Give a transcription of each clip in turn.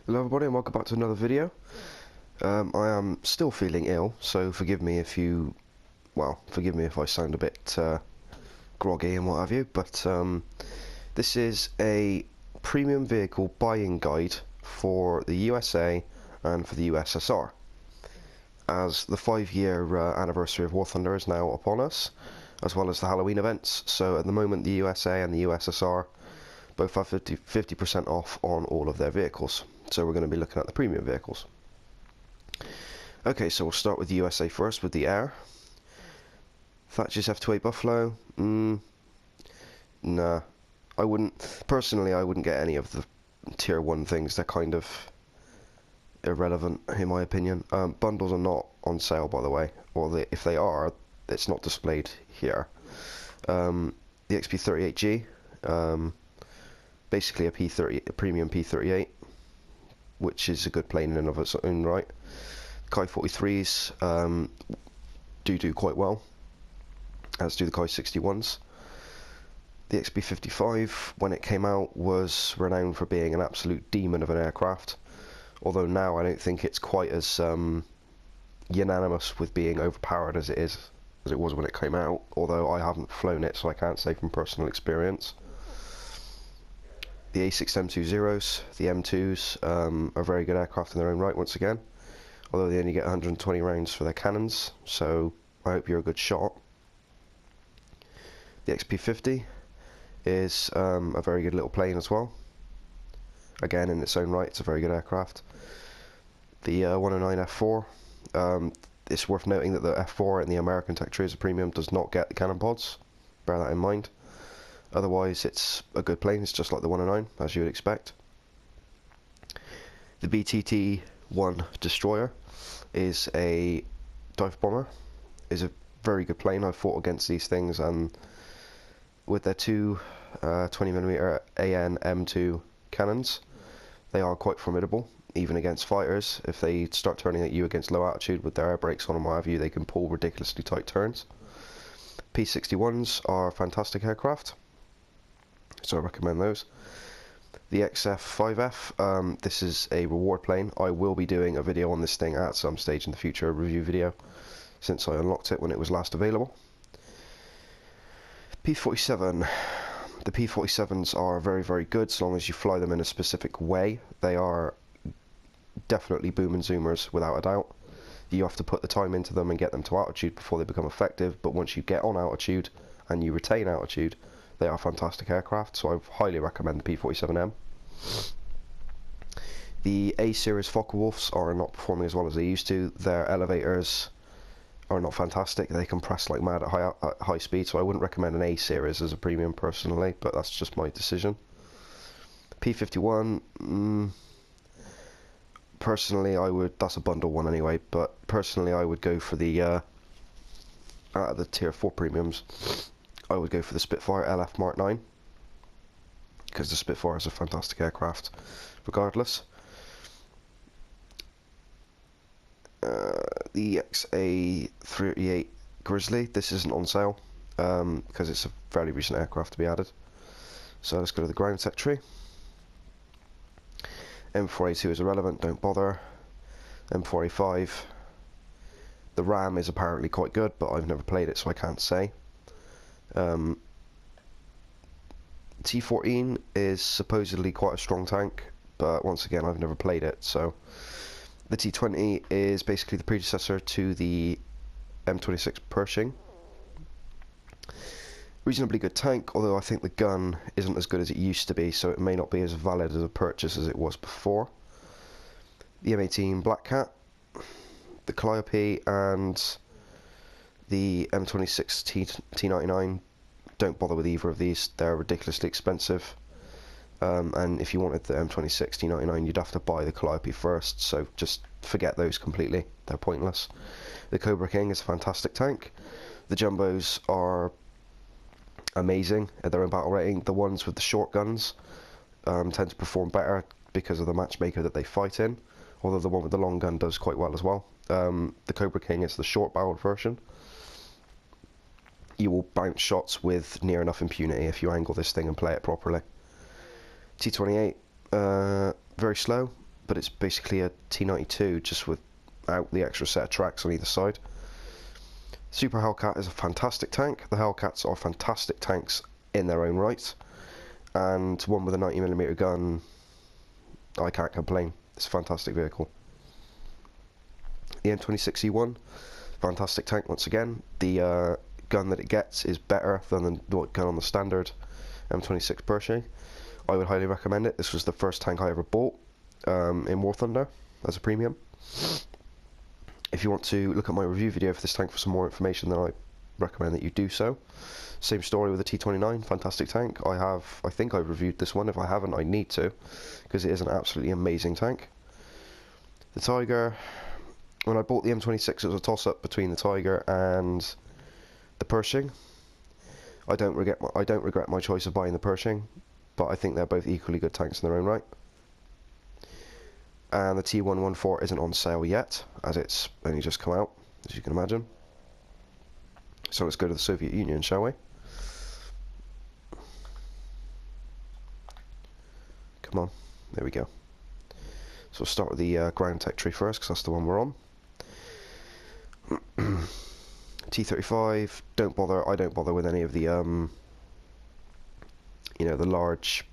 Hello everybody and welcome back to another video. I am still feeling ill, so forgive me if I sound a bit groggy and what have you, but this is a premium vehicle buying guide for the USA and for the USSR. As the 5-year anniversary of War Thunder is now upon us, as well as the Halloween events, so at the moment the USA and the USSR both have 50% off on all of their vehicles. So we're going to be looking at the premium vehicles. Okay, so we'll start with the USA first with the Air. Thatcher's F28 Buffalo. Nah, I wouldn't. Personally, I wouldn't get any of the tier 1 things. They're kind of irrelevant in my opinion. Bundles are not on sale, by the way, or if they are, it's not displayed here. The XP38G, basically a premium P38, which is a good plane in and of its own right. Kai 43s do quite well, as do the Kai 61s. The XB55, when it came out, was renowned for being an absolute demon of an aircraft, although now I don't think it's quite as unanimous with being overpowered as it was when it came out, although I haven't flown it, so I can't say from personal experience. The A6 M20s, the M2s, are very good aircraft in their own right once again, although they only get 120 rounds for their cannons, so I hope you're a good shot. The XP50 is a very good little plane as well. Again, in its own right, it's a very good aircraft. The 109 F4, it's worth noting that the F4 in the American Tech Tracer Premium does not get the cannon pods, bear that in mind. Otherwise, it's a good plane. It's just like the 109, as you would expect. The BTT-1 Destroyer is a dive bomber. Is a very good plane. I've fought against these things, and with their two 20mm AN M2 cannons, they are quite formidable, even against fighters. If they start turning at you against low altitude with their air brakes on and what have you, they can pull ridiculously tight turns. P61s are fantastic aircraft, so I recommend those. The XF5F, this is a reward plane. I will be doing a video on this thing at some stage in the future, a review video, since I unlocked it when it was last available. P47. The P47s are very, very good, so long as you fly them in a specific way. They are definitely boom and zoomers, without a doubt. You have to put the time into them and get them to altitude before they become effective, but once you get on altitude and you retain altitude, they are fantastic aircraft, so I highly recommend the P47M. The A-series Focke-Wulfs are not performing as well as they used to. Their elevators are not fantastic. They compress like mad at high speed, so I wouldn't recommend an A-series as a premium personally, but that's just my decision. P51, personally I would, that's a bundle one anyway, but personally I would go for the, out of the tier 4 premiums, I would go for the Spitfire LF Mark 9, because the Spitfire is a fantastic aircraft regardless. The XA38 Grizzly, this isn't on sale because it's a fairly recent aircraft to be added. So let's go to the ground tech tree. M4A2 is irrelevant, don't bother. M4A5, the RAM is apparently quite good, but I've never played it, so I can't say. T14 is supposedly quite a strong tank, but once again I've never played it, so the T20 is basically the predecessor to the M26 Pershing. Reasonably good tank, although I think the gun isn't as good as it used to be, so it may not be as valid as a purchase as it was before. The M18 Black Cat, the Calliope, and the M26 T99, don't bother with either of these. They're ridiculously expensive, and if you wanted the M26 T99 you'd have to buy the Calliope first, so just forget those completely, they're pointless. The Cobra King is a fantastic tank. The Jumbos are amazing at their own battle rating. The ones with the short guns tend to perform better because of the matchmaker that they fight in, although the one with the long gun does quite well as well. The Cobra King is the short barreled version. You will bounce shots with near enough impunity if you angle this thing and play it properly. T28, very slow, but it's basically a T92 just without the extra set of tracks on either side. Super Hellcat is a fantastic tank. The Hellcats are fantastic tanks in their own right, and one with a 90mm gun, I can't complain. It's a fantastic vehicle. The M26E1, fantastic tank once again. The gun that it gets is better than the gun on the standard M26 Pershing. I would highly recommend it. This was the first tank I ever bought in War Thunder as a premium. If you want to look at my review video for this tank for some more information, then I recommend that you do so. Same story with the T29, fantastic tank. I think I've reviewed this one. If I haven't, I need to, because it is an absolutely amazing tank. The Tiger, when I bought the M26, it was a toss-up between the Tiger and the Pershing. I don't regret my choice of buying the Pershing, but I think they're both equally good tanks in their own right. And the T114 isn't on sale yet, as it's only just come out, as you can imagine. So let's go to the Soviet Union, shall we? Come on, there we go. So we'll start with the ground tech tree first, because that's the one we're on. T35, I don't bother with any of the, you know, the large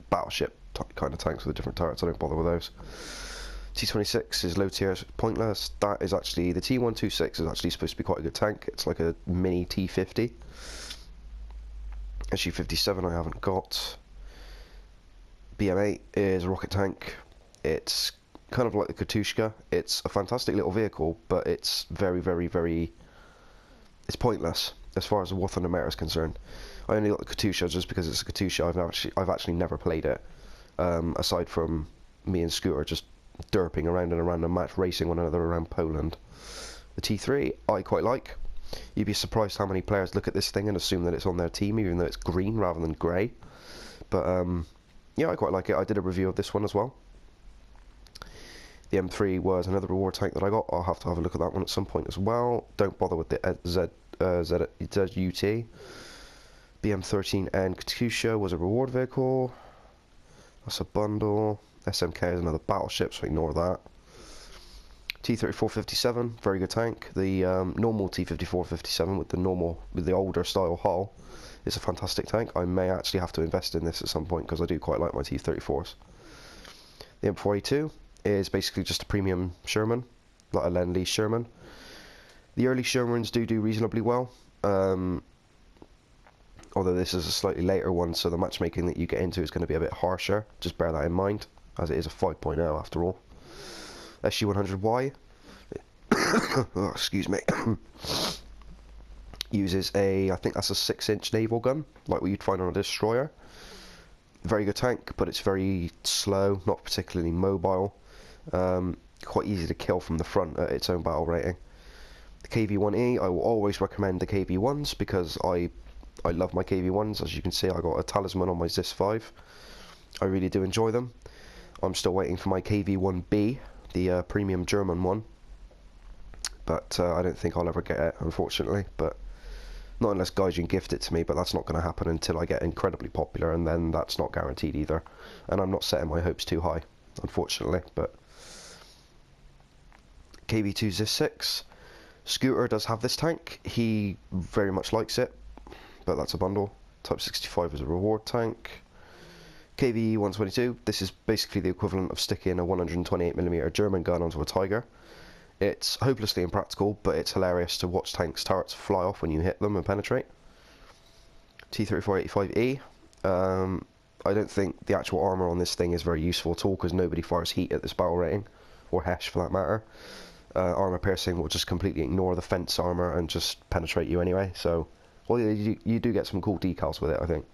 battleship kind of tanks with the different turrets. I don't bother with those. T26 is low tier, pointless. That is actually, the T126 is actually supposed to be quite a good tank. It's like a mini T50. SU-57 I haven't got. BM8 is a rocket tank. It's kind of like the Katushka. It's a fantastic little vehicle, but it's very, very, very, it's pointless as far as the War Thunder meta is concerned. I only got the Katusha just because it's a Katusha. I've actually never played it, aside from me and Scooter just derping around in a random match, racing one another around Poland. The T3 I quite like. You'd be surprised how many players look at this thing and assume that it's on their team, even though it's green rather than grey. But yeah, I quite like it. I did a review of this one as well. The M3 was another reward tank that I got. I'll have to have a look at that one at some point as well. Don't bother with the ZUT. BM13N Katusha was a reward vehicle. That's a bundle. SMK is another battleship, so ignore that. T-3457, very good tank. The normal T-5457 with the older style hull is a fantastic tank. I may actually have to invest in this at some point because I do quite like my T-34s. The M4A2 is basically just a premium Sherman, like a Lend-Lease Sherman. The early Shermans do reasonably well, although this is a slightly later one, so the matchmaking that you get into is going to be a bit harsher. Just bear that in mind, as it is a 5.0 after all. SU-100Y, oh, excuse me, uses I think that's a 6-inch naval gun, like what you'd find on a destroyer. Very good tank, but it's very slow, not particularly mobile. Quite easy to kill from the front at its own battle rating. The KV-1E, I will always recommend the KV-1s because I love my KV-1s. As you can see, I got a talisman on my ZIS-5. I really do enjoy them. I'm still waiting for my KV-1B, the premium German one, but I don't think I'll ever get it, unfortunately. But not unless Gaijin gift it to me, but that's not going to happen until I get incredibly popular, and then that's not guaranteed either. And I'm not setting my hopes too high, unfortunately. But KV-2 ZIS-6, Scooter does have this tank. He very much likes it, but that's a bundle. Type 65 is a reward tank. KV-122, this is basically the equivalent of sticking a 128mm German gun onto a Tiger. It's hopelessly impractical, but it's hilarious to watch tanks' turrets fly off when you hit them and penetrate. T-3485E, I don't think the actual armour on this thing is very useful at all, because nobody fires heat at this barrel rating, or HESH for that matter. Armour piercing will just completely ignore the fence armour and just penetrate you anyway, so well, you do get some cool decals with it, I think.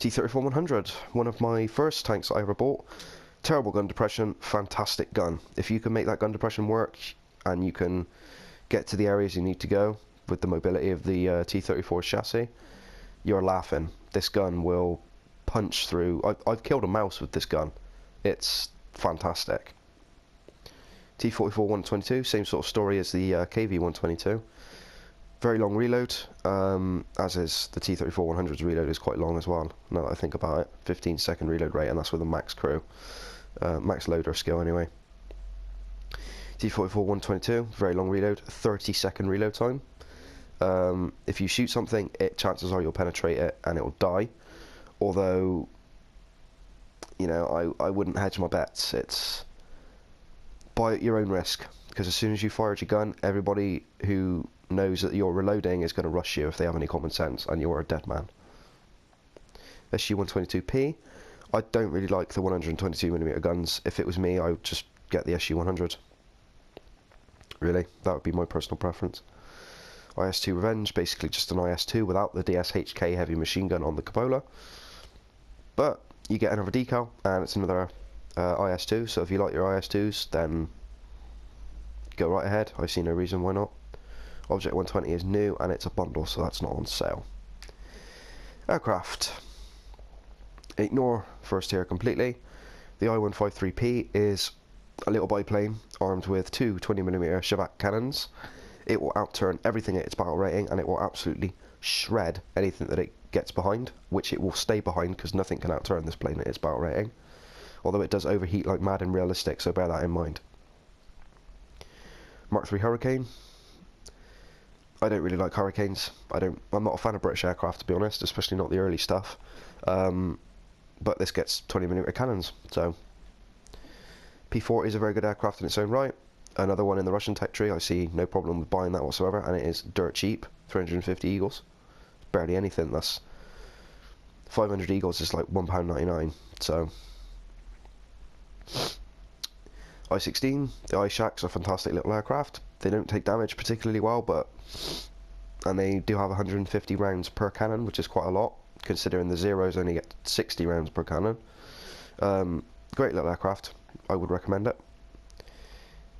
T-34-100, one of my first tanks I ever bought. Terrible gun depression, fantastic gun. If you can make that gun depression work and you can get to the areas you need to go with the mobility of the T-34 chassis, you're laughing. This gun will punch through. I've killed a mouse with this gun. It's fantastic. T-44-122, same sort of story as the KV-122. Very long reload, as is the T-34-100's reload is quite long as well, now that I think about it. 15-second reload rate, and that's with a max crew. Max loader skill anyway. T-44-122, very long reload, 30-second reload time. If you shoot something, chances are you'll penetrate it and it will die. Although, you know, I wouldn't hedge my bets. It's buy at your own risk, because as soon as you fired your gun, everybody who knows that you're reloading is going to rush you if they have any common sense, and you're a dead man. SG-122P. I don't really like the 122mm guns. If it was me, I would just get the SG-100. Really, that would be my personal preference. IS-2 Revenge, basically just an IS-2 without the DSHK heavy machine gun on the cupola. But you get another decal, and it's another IS-2, so if you like your IS-2s, then go right ahead. I see no reason why not. Object 120 is new, and it's a bundle, so that's not on sale. Aircraft. Ignore first tier completely. The I-153P is a little biplane armed with two 20mm Shavak cannons. It will outturn everything at its battle rating, and it will absolutely shred anything that it gets behind, which it will stay behind because nothing can outturn this plane at its battle rating. Although it does overheat like mad and realistic, so bear that in mind. Mark III Hurricane. I don't really like Hurricanes. I'm not a fan of British aircraft, to be honest, especially not the early stuff. But this gets 20mm cannons, so P-4 is a very good aircraft in its own right. Another one in the Russian tech tree. I see no problem with buying that whatsoever, and it is dirt cheap. 350 Eagles. It's barely anything. That's 500 Eagles is like £1.99. So I-16. The I-Shaks are fantastic little aircraft. They don't take damage particularly well, and they do have 150 rounds per cannon, which is quite a lot, considering the Zeros only get 60 rounds per cannon. Great little aircraft. I would recommend it.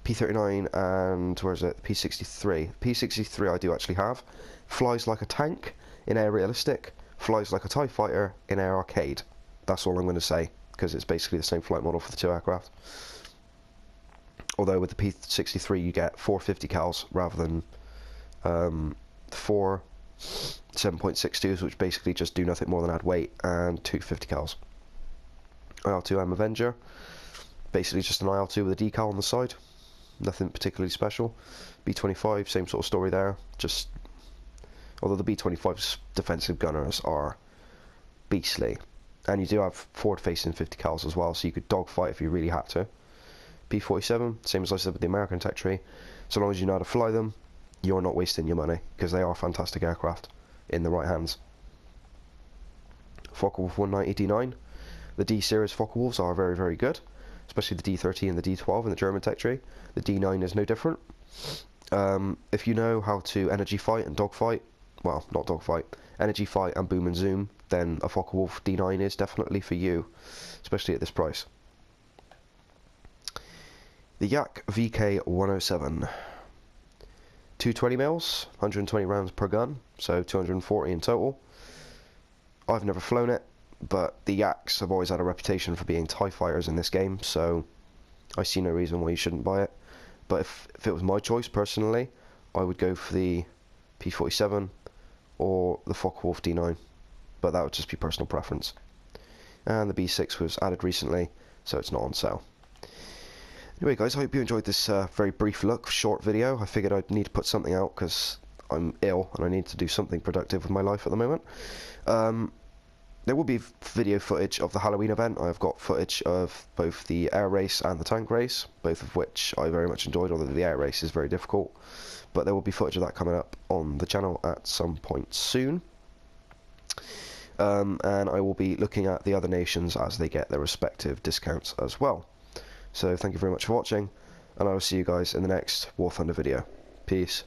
P-39 and where is it? P-63. P-63 I do actually have. Flies like a tank in Air Realistic. Flies like a TIE Fighter in Air Arcade. That's all I'm going to say, because it's basically the same flight model for the two aircraft. Although with the P-63 you get 450 cals rather than 4 7.62s, which basically just do nothing more than add weight, and 250 cals. IL-2M Avenger. Basically just an IL-2 with a decal on the side. Nothing particularly special. B-25, same sort of story there. Just, although the B-25's defensive gunners are beastly, and you do have forward-facing 50 cals as well, so you could dogfight if you really had to. P-47, same as I said with the American tech tree. So long as you know how to fly them, you're not wasting your money, because they are fantastic aircraft in the right hands. Focke-Wulf 190 D9. The D-series Focke-Wulfs are very, very good, especially the D-30 and the D-12 in the German tech tree. The D-9 is no different. If you know how to energy fight and dogfight, well, not dogfight, energy fight and boom and zoom, then a Focke-Wulf D9 is definitely for you, especially at this price. The Yak VK-107. 220 mils, 120 rounds per gun, so 240 in total. I've never flown it, but the Yaks have always had a reputation for being TIE fighters in this game, so I see no reason why you shouldn't buy it. But if it was my choice personally, I would go for the P-47 or the Focke-Wulf D9, but that would just be personal preference. And the B6 was added recently, so it's not on sale. Anyway guys, I hope you enjoyed this very brief short video. I figured I'd need to put something out because I'm ill and I need to do something productive with my life at the moment. There will be video footage of the Halloween event. I've got footage of both the air race and the tank race, both of which I very much enjoyed, although the air race is very difficult. But there will be footage of that coming up on the channel at some point soon. And I will be looking at the other nations as they get their respective discounts as well. So thank you very much for watching, and I will see you guys in the next War Thunder video. Peace.